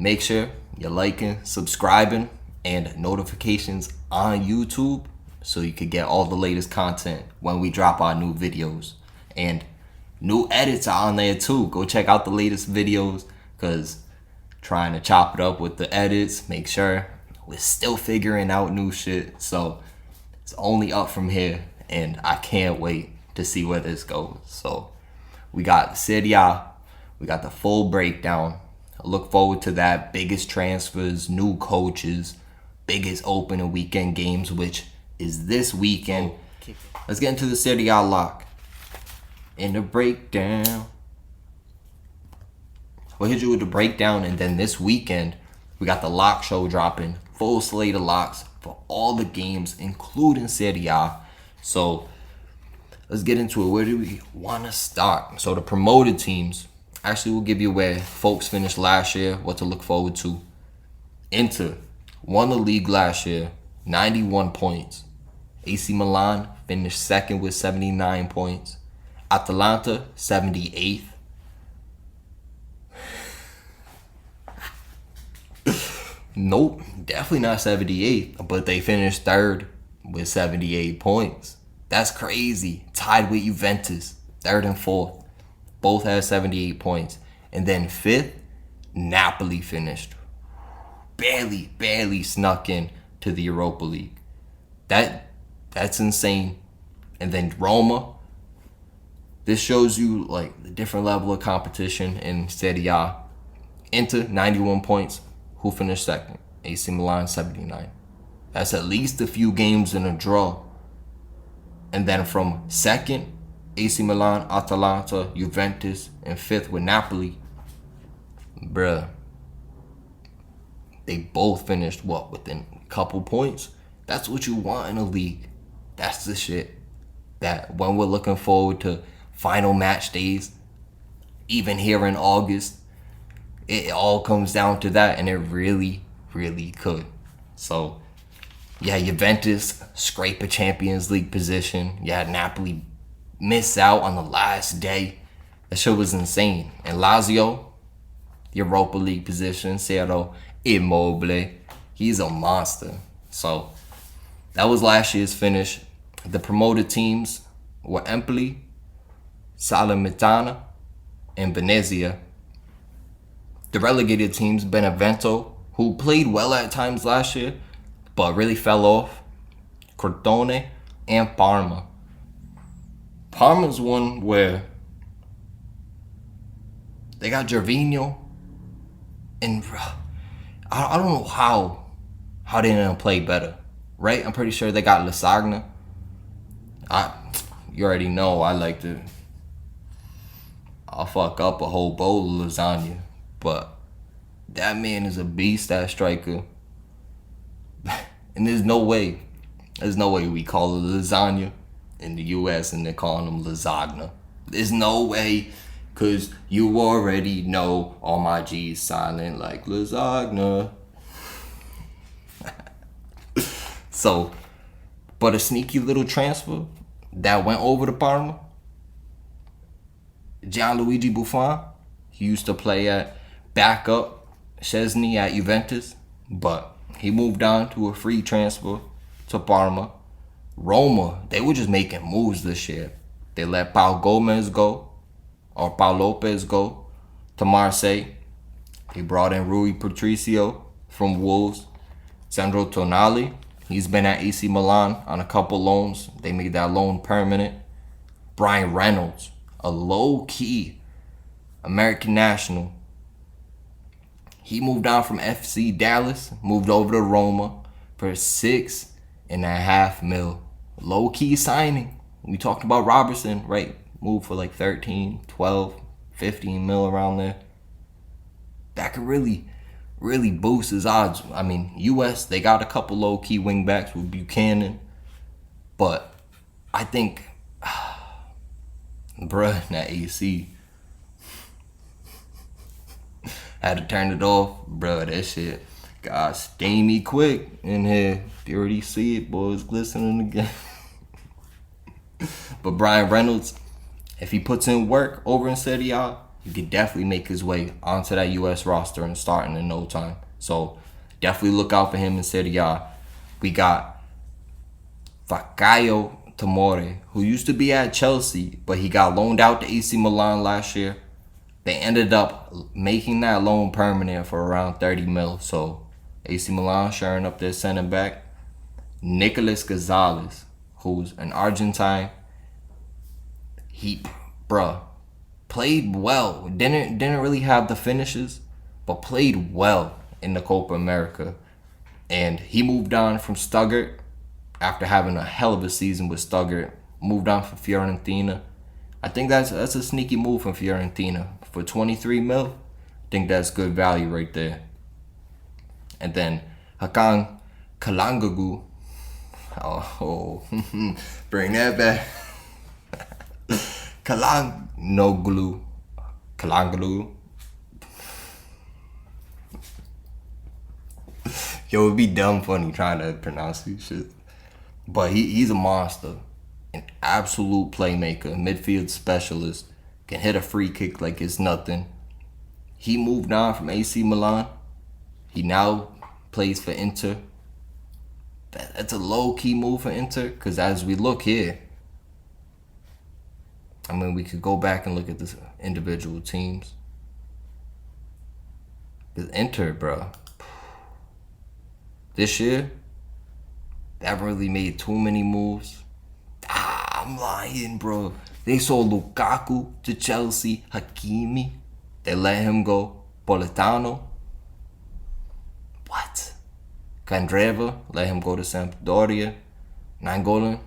make sure you're liking, subscribing, and notifications on YouTube so you can get all the latest content when we drop our new videos. And new edits are on there too. Go check out the latest videos because trying to chop it up with the edits, make sure we're still figuring out new shit. So it's only up from here and I can't wait to see where this goes. So we got Serie A, we got the full breakdown. I look forward to that. Biggest transfers, new coaches, biggest opening weekend games, which is this weekend. Let's get into the Serie A lock. In the breakdown. We'll hit you with the breakdown, and then this weekend, we got the lock show dropping. Full slate of locks for all the games, including Serie A. So let's get into it. Where do we want to start? So the promoted teams. Actually, we'll give you where folks finished last year, what to look forward to. Inter won the league last year, 91 points. AC Milan finished second with 79 points. Atalanta, 78th. Nope, definitely not 78th, but they finished third with 78 points. That's crazy. Tied with Juventus, third and fourth. Both had 78 points. And then fifth, Napoli finished. Barely snuck in to the Europa League. That's insane. And then Roma. This shows you like the different level of competition in Serie A. Inter, 91 points. Who finished second? AC Milan, 79. That's at least a few games in a draw. And then from second, AC Milan, Atalanta, Juventus, and fifth with Napoli. Bruh. They both finished, within a couple points? That's what you want in a league. That's the shit. That when we're looking forward to final match days, even here in August, it all comes down to that, and it really could. So, yeah, Juventus scrape a Champions League position. Yeah, Napoli miss out on the last day. That shit was insane. And Lazio, Europa League position. Ciro Immobile. He's a monster. So that was last year's finish. The promoted teams were Empoli, Salernitana, and Venezia. The relegated teams, Benevento, who played well at times last year, but really fell off, Crotone, and Parma. Parma's one where they got Gervinho, and I don't know how they didn't play better, right? I'm pretty sure they got Lasagna. You already know I'll fuck up a whole bowl of lasagna, but that man is a beast, that striker. And there's no way we call it lasagna in the US and they're calling them lasagna. There's no way, cause you already know all my G's silent like lasagna. So, but a sneaky little transfer that went over to Parma. Luigi Buffon, he used to play at backup Szczesny at Juventus, but he moved on to a free transfer to Parma. Roma, they were just making moves this year. They let Pau Lopez go to Marseille. They brought in Rui Patricio from Wolves. Sandro Tonali, he's been at AC Milan on a couple loans. They made that loan permanent. Brian Reynolds, a low-key American national. He moved on from FC Dallas, moved over to Roma for $6.5 million. Low-key signing. We talked about Robertson, right? Moved for like 13, 12, 15 mil around there. That could really boost his odds. I mean, US, they got a couple low-key wingbacks with Buchanan. But I think, that AC had to turn it off. That shit got steamy quick in here. You already see it, boys, glistening again. But Brian Reynolds, if he puts in work over in Serie A, he could definitely make his way onto that U.S. roster and starting in no time. So definitely look out for him in Serie A. We got Fakayo Tomori, who used to be at Chelsea, but he got loaned out to AC Milan last year. They ended up making that loan permanent for around 30 mil. So AC Milan sharing up their center back. Nicolas Gonzalez, who's an Argentine. He, bruh, played well. Didn't really have the finishes, but played well in the Copa America. And he moved on from Stuttgart after having a hell of a season with Stuttgart. Moved on from Fiorentina. I think that's a sneaky move from Fiorentina. For 23 mil, I think that's good value right there. And then Hakan Kalangagu. Oh, bring that back. Kalangoglu. Yo, it'd be dumb funny trying to pronounce these shit. But he's a monster. An absolute playmaker. Midfield specialist. Can hit a free kick like it's nothing. He moved on from AC Milan. He now plays for Inter. That's a low-key move for Inter. Because as we look here, I mean, we could go back and look at the individual teams. Because Inter, bro, this year, they haven't really made too many moves. I'm lying, bro. They sold Lukaku to Chelsea, Hakimi. They let him go. Politano. What? Candreva, let him go to Sampdoria. Nainggolan,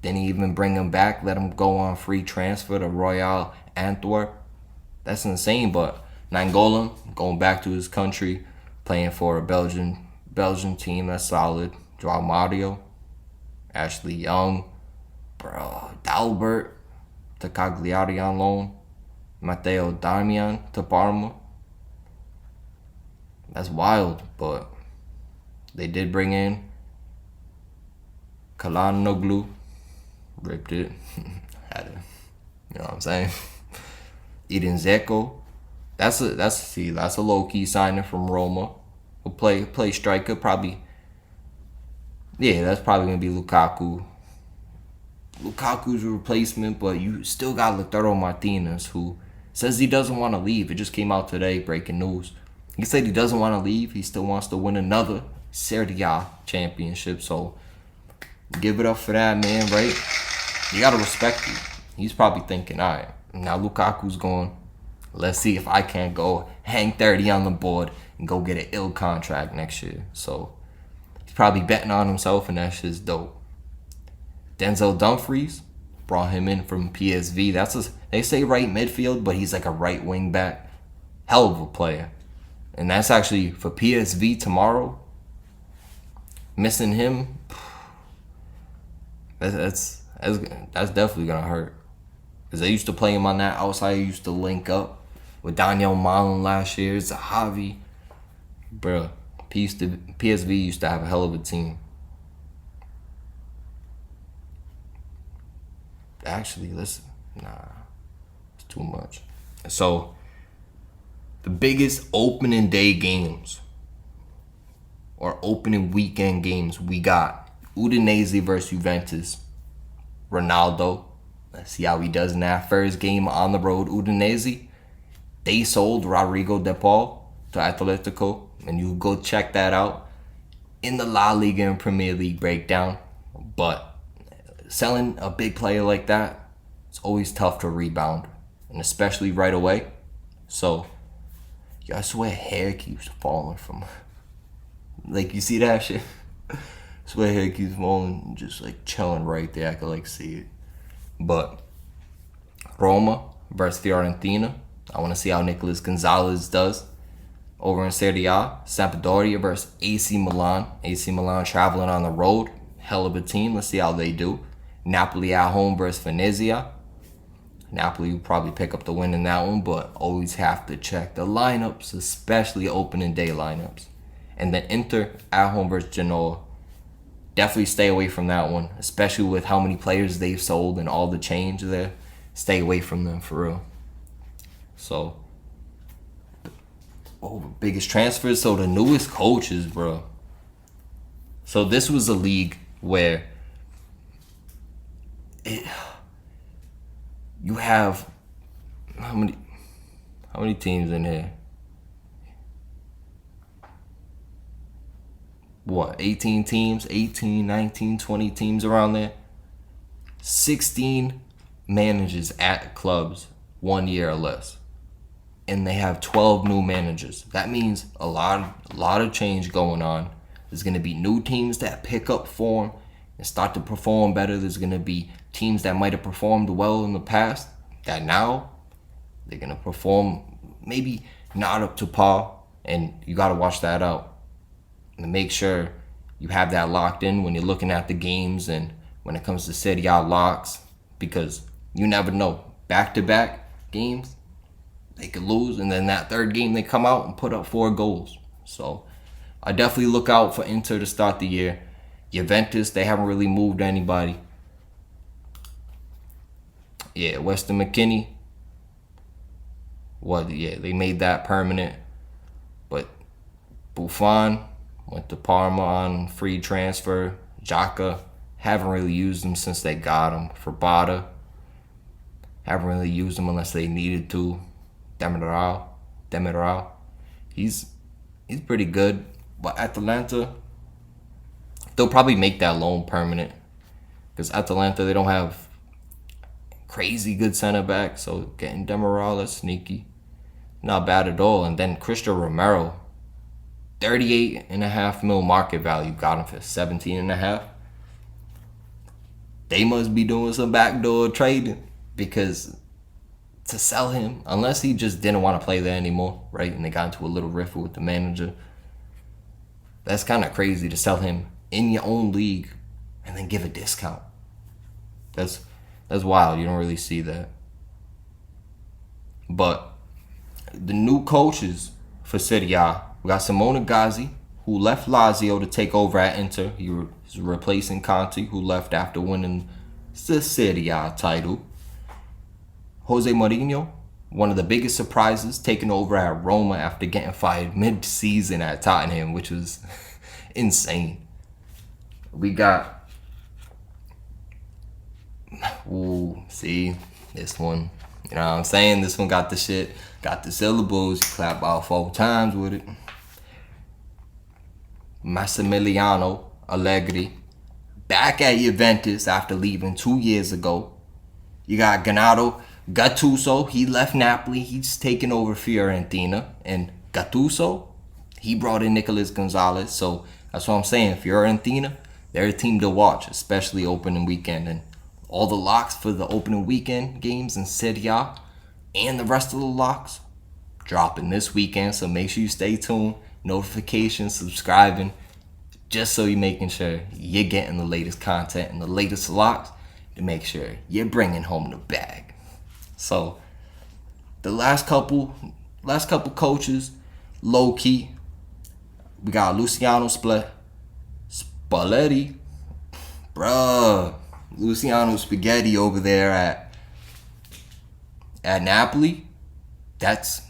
didn't even bring him back. Let him go on free transfer to Royal Antwerp. That's insane, but Nainggolan going back to his country, playing for a Belgian team that's solid. Joao Mario, Ashley Young, bro, Dalbert to Cagliari on loan. Matteo Darmian to Parma. That's wild, but they did bring in Kalanoglu. Ripped it. Had to, you know what I'm saying? Edin Dzeko. That's a low-key signing from Roma. Will play striker, probably. Yeah, that's probably gonna be Lukaku. Lukaku's a replacement, but you still got Lautaro Martinez, who says he doesn't want to leave. It just came out today, breaking news. He said he doesn't want to leave. He still wants to win another Serie A championship. So give it up for that, man, right? You gotta respect it. He's probably thinking, all right, now Lukaku's gone. Let's see if I can't go hang 30 on the board and go get an ill contract next year. So he's probably betting on himself, and that shit's dope. Denzel Dumfries, brought him in from PSV. They say right midfield, but he's like a right wing back. Hell of a player. And that's actually for PSV tomorrow. Missing him, that's definitely gonna hurt. Because they used to play him on that outside. He used to link up with Daniel Malin last year. Zahavi. Bruh, PSV used to have a hell of a team. Actually, listen. Nah. It's too much. So, the biggest opening day games or opening weekend games we got Udinese versus Juventus. Ronaldo. Let's see how he does in that first game on the road. Udinese. They sold Rodrigo De Paul to Atletico. And you go check that out in the La Liga and Premier League breakdown. But selling a big player like that, it's always tough to rebound. And especially right away. So, I swear hair keeps falling from... Like, you see that shit? I swear hair keeps falling, just like chilling right there. I could like see it. But Roma versus Fiorentina. I want to see how Nicolas Gonzalez does. Over in Serie A, Sampdoria versus AC Milan. AC Milan traveling on the road. Hell of a team. Let's see how they do. Napoli at home versus Venezia. Napoli will probably pick up the win in that one, but always have to check the lineups, especially opening day lineups. And then Inter at home versus Genoa. Definitely stay away from that one, especially with how many players they've sold and all the change there. Stay away from them for real. So, biggest transfers. So the newest coaches, bro. So this was a league where you have how many teams in here? What, 18 teams? 18, 19, 20 teams around there. 16 managers at clubs 1 year or less. And they have 12 new managers. That means a lot of change going on. There's going to be new teams that pick up form and start to perform better. There's going to be teams that might have performed well in the past that now they're going to perform maybe not up to par. And you got to watch that out and make sure you have that locked in when you're looking at the games and when it comes to Serie A locks, because you never know. Back-to-back games, they could lose, and then that third game they come out and put up 4 goals. So I definitely look out for Inter to start the year. Juventus, they haven't really moved anybody. Yeah, Weston McKennie. They made that permanent. But Buffon went to Parma on free transfer. Xhaka, haven't really used him since they got him. For Bada, haven't really used him unless they needed to. Demiral. He's pretty good. But Atalanta, they'll probably make that loan permanent. Because Atalanta, they don't have crazy good center back. So getting Demiral is sneaky. Not bad at all. And then Cristian Romero, 38.5 mil market value. Got him for 17.5. They must be doing some backdoor trading, because to sell him, unless he just didn't want to play there anymore, right? And they got into a little rift with the manager. That's kind of crazy to sell him in your own league and then give a discount. That's wild. You don't really see that. But the new coaches for Serie A, we got Simone Gazzi, who left Lazio to take over at Inter. He was replacing Conte, who left after winning the Serie A title. Jose Mourinho, one of the biggest surprises, taking over at Roma after getting fired mid-season at Tottenham, which was insane. We got... see, this one. You know what I'm saying? This one got the shit, got the syllables. You clap about 4 times with it. Massimiliano Allegri, back at Juventus after leaving 2 years ago. You got Gennaro Gattuso, he left Napoli, he's taken over Fiorentina. And Gattuso, he brought in Nicolas Gonzalez. So that's what I'm saying. Fiorentina, they're a team to watch, especially opening weekend. And all the locks for the opening weekend games in Serie A and the rest of the locks dropping this weekend. So make sure you stay tuned. Notifications, subscribing, just so you're making sure you're getting the latest content and the latest locks to make sure you're bringing home the bag. So the last couple coaches, low key, we got Luciano Spalletti, bruh, Luciano Spaghetti over there at Napoli. That's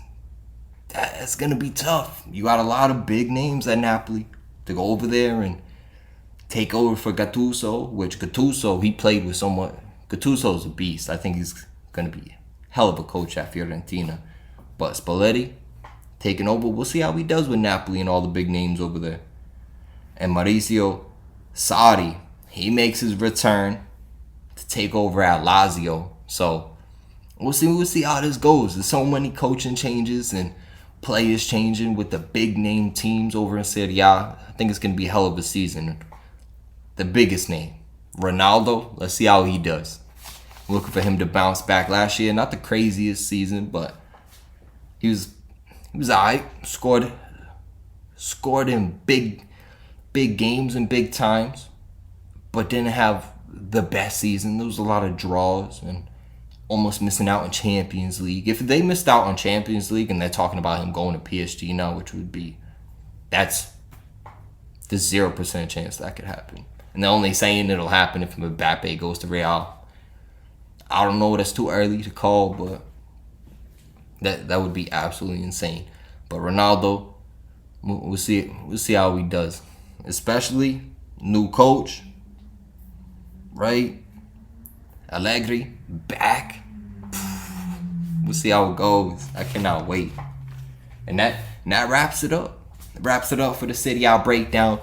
gonna be tough. You got a lot of big names at Napoli to go over there and take over for Gattuso, which Gattuso, he played with someone. Gattuso's a beast. I think he's gonna be a hell of a coach at Fiorentina. But Spalletti taking over, we'll see how he does with Napoli and all the big names over there. And Maurizio Sarri, he makes his return to take over at Lazio. So we'll see how this goes. There's so many coaching changes and players changing with the big name teams over in Serie A. I think it's going to be a hell of a season. The biggest name, Ronaldo, let's see how he does. I'm looking for him to bounce back last year. Not the craziest season, but he was alright. Scored in big games and big times, but didn't have the best season. There was a lot of draws and almost missing out on Champions League. If they missed out on Champions League and they're talking about him going to PSG now, which would be, there's 0% chance that could happen. And they're only saying it'll happen if Mbappe goes to Real. I don't know, that's too early to call, but That would be absolutely insane. But Ronaldo, we'll see how he does. Especially new coach, right? Allegri back. We'll see how it goes. I cannot wait. And that wraps it up. Wraps it up for the Serie A breakdown.